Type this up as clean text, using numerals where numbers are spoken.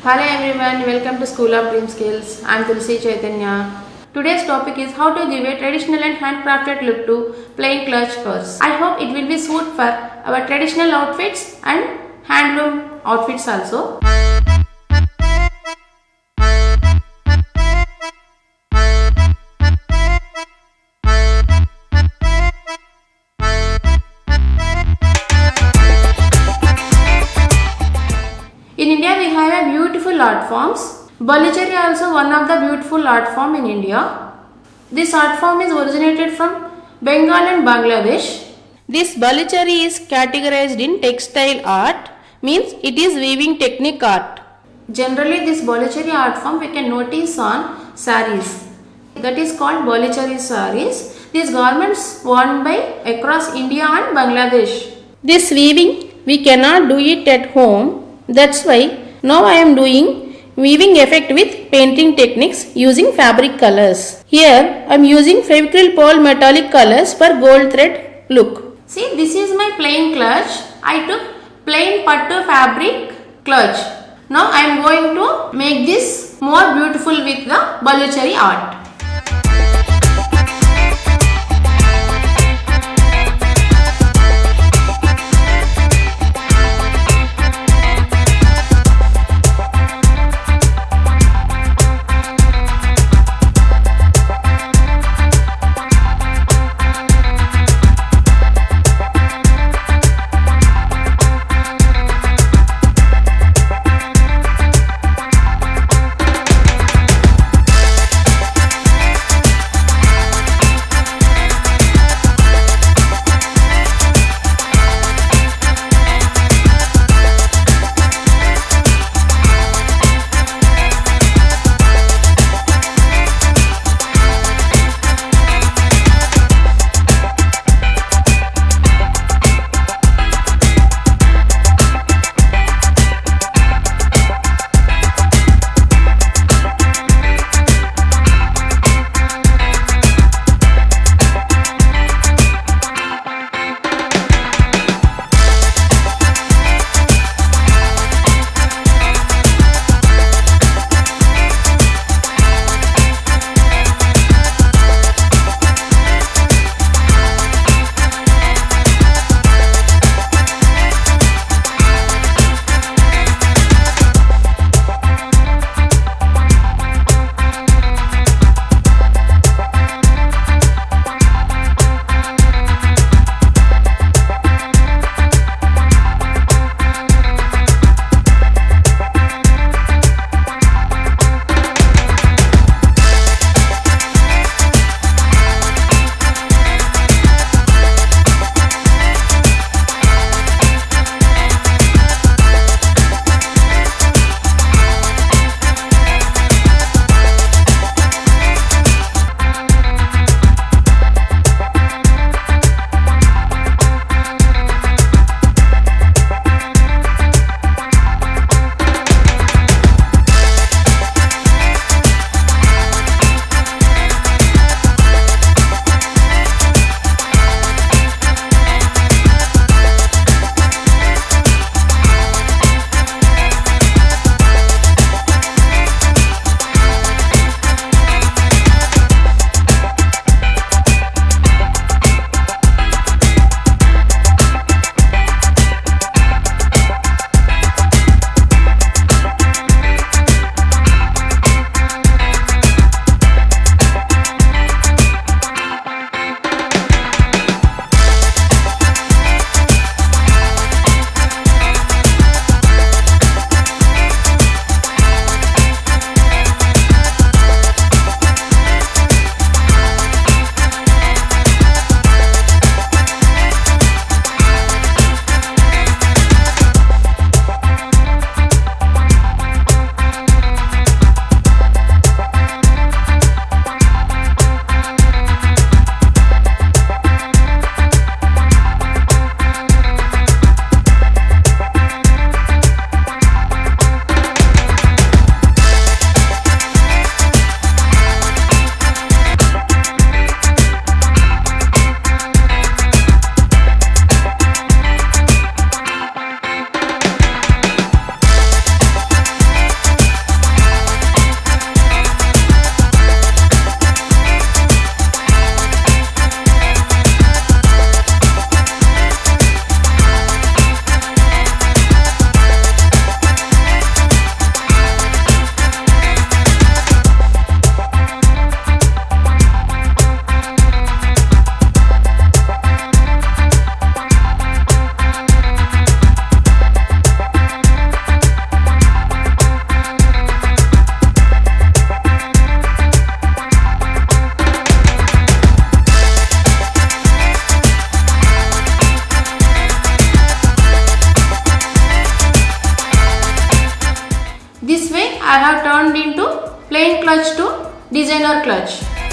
Hello everyone, welcome to School of Dream Skills. I am Tulsi Chaitanya. Today's topic is how to give a traditional and handcrafted look to plain clutch purse. I hope it will be suit for our traditional outfits and handloom outfits also. In India, we have a beautiful art forms. Baluchari also one of the beautiful art form in India. This art form is originated from Bengal and Bangladesh. This Baluchari is categorized in textile art, means it is weaving technique art. Generally, this Baluchari art form we can notice on sares. That is called Baluchari sares. These garments worn by across India and Bangladesh. This weaving we cannot do it at home. That's why now I am doing weaving effect with painting techniques using fabric colors. Here I am using Fevicryl pearl metallic colors for gold thread look. See, this is my plain clutch. I took plain pattu fabric clutch. Now I am going to make this more beautiful with the Baluchari art. This way I have turned into plain clutch to designer clutch.